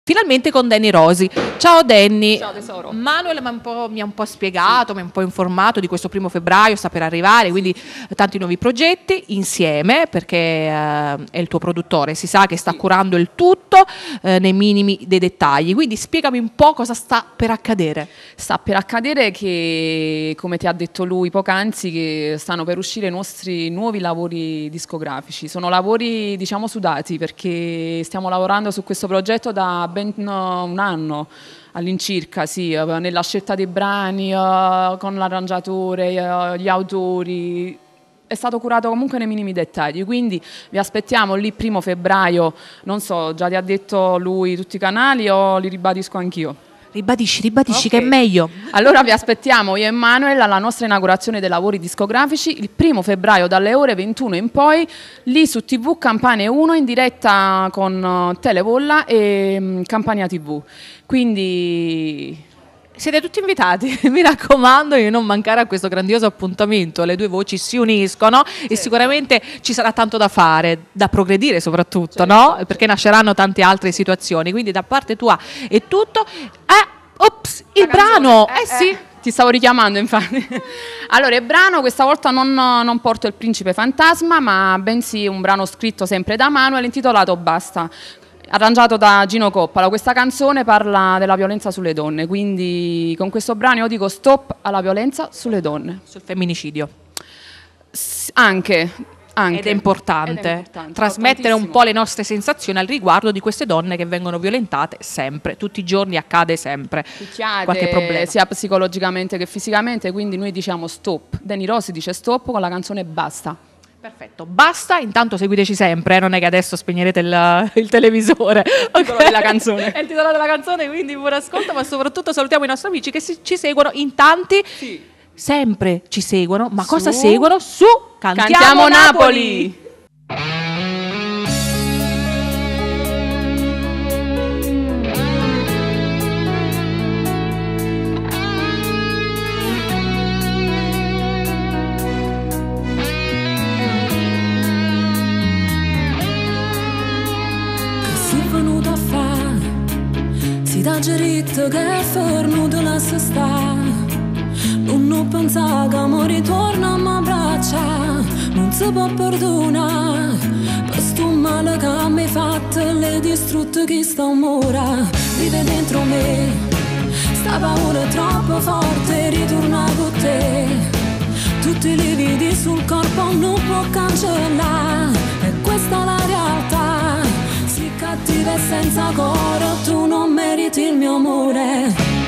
finalmente con Danny Rosi. Ciao Danny. Ciao tesoro. Manuel mi ha un po' spiegato, mi ha un po' informato di questo 1° febbraio, sta per arrivare, quindi tanti nuovi progetti insieme, perché è il tuo produttore, si sa che sta curando il tutto nei minimi dei dettagli, quindi spiegami un po' cosa sta per accadere. Sta per accadere che, come ti ha detto lui poc'anzi, che stanno per uscire i nostri nuovi lavori discografici. Sono lavori, diciamo, sudati, perché stiamo lavorando su questo progetto da ben un anno all'incirca, sì, nella scelta dei brani, con l'arrangiatore, gli autori. È stato curato comunque nei minimi dettagli, quindi vi aspettiamo lì 1° febbraio. Non so, già ti ha detto lui tutti i canali o li ribadisco anch'io? Ribadisci okay, che è meglio. Allora vi aspettiamo io e Manuel alla nostra inaugurazione dei lavori discografici il 1° febbraio dalle ore 21 in poi, lì su TV Campania 1 in diretta con Televolla e Campania TV. Quindi siete tutti invitati, mi raccomando di non mancare a questo grandioso appuntamento. Le due voci si uniscono e sicuramente ci sarà tanto da fare, da progredire soprattutto, no? Perché nasceranno tante altre situazioni, quindi da parte tua è tutto. Ops, il brano! Sì. Ti stavo richiamando, infatti. Allora, il brano questa volta non porto il principe fantasma, ma bensì un brano scritto sempre da Manuel intitolato Basta, arrangiato da Gino Coppala. Questa canzone parla della violenza sulle donne, quindi con questo brano io dico stop alla violenza sulle donne. Sul femminicidio. Anche. Ed è importante trasmettere un po' le nostre sensazioni al riguardo di queste donne che vengono violentate sempre, tutti i giorni accade sempre qualche problema, sia psicologicamente che fisicamente, quindi noi diciamo stop. Danny Rosi dice stop con la canzone Basta. Perfetto, basta, intanto seguiteci sempre, non è che adesso spegnerete il televisore. Il titolo della canzone. È il titolo della canzone, quindi buon ascolto, ma soprattutto salutiamo i nostri amici che ci seguono in tanti. Sì. Sempre ci seguono, ma cosa seguono? Su Cantiamo Napoli! Che si è venuto a fare, si dà diritto che è fornuto la sta. Non pensavo che mi ritorna a mi braccia, non si può perdonare per sto male che mi hai fatto, le distrutte che sta ora. Vive dentro me, sta paura troppo forte, ritorna con te. Tutti i lividi sul corpo non può cancellare, e questa è la realtà. Si cattiva e senza cuore, tu non meriti il mio amore.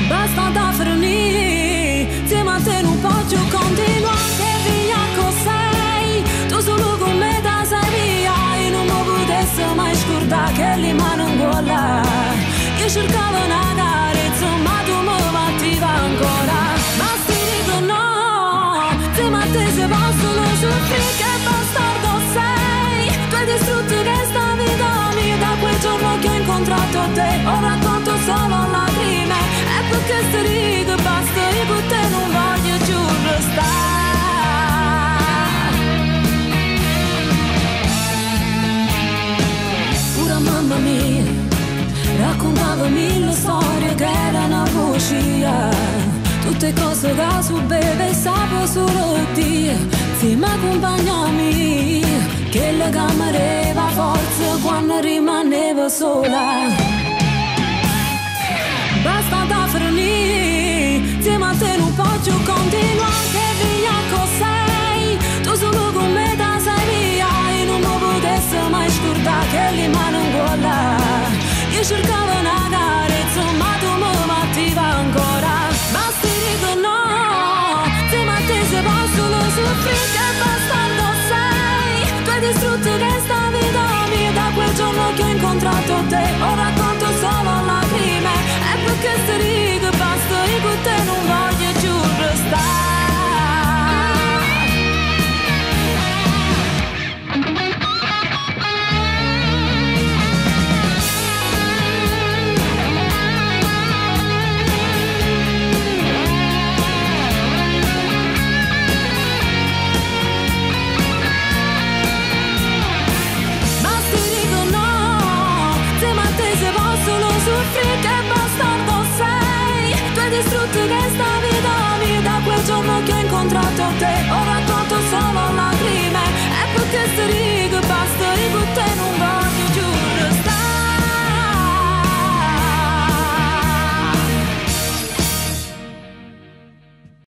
Basta da fornire, insieme a te non posso continuare, che via cos'hai, tu solo con me da sei via, e non mi potessi mai scordare che li mano in gola. Io cercavo una carezza, ma tu mi battiva ancora. Basta dico no, insieme a te se posso non soffrire, che bastardo sei, tu hai distrutto questa vita mia, da quel giorno che ho incontrato te, ho racconto solo lacrime. Perché se riga basta, io con te non voglio più restare. Pure mamma mia raccontava mille storie che erano poesia, tutte cose che su beve sapevo solo Dio. Sì, ma accompagnami, che la camera va forza quando rimaneva sola. Basta da fornire, insieme a te non posso continuare, che via cos'hai, tu solo con me da sei via, e non mi potessi mai scordare che li mano in gola. Io cercavo una carezza, ma tu mi battiva ancora. Basta dico no, insieme a te se posso non soffrire, che bastardo sei, tu hai distrutto questa vita mia, da quel giorno che ho incontrato te, ho racconto solo lacrime. Perché se riga basta, io con te non voglio più restare. Basta dico no, te se posso lo soffrire, che bastardo sei. Tu hai distrutto questa vita mia da quel giorno che ho incontrato te. Ho raccolto solo lacrime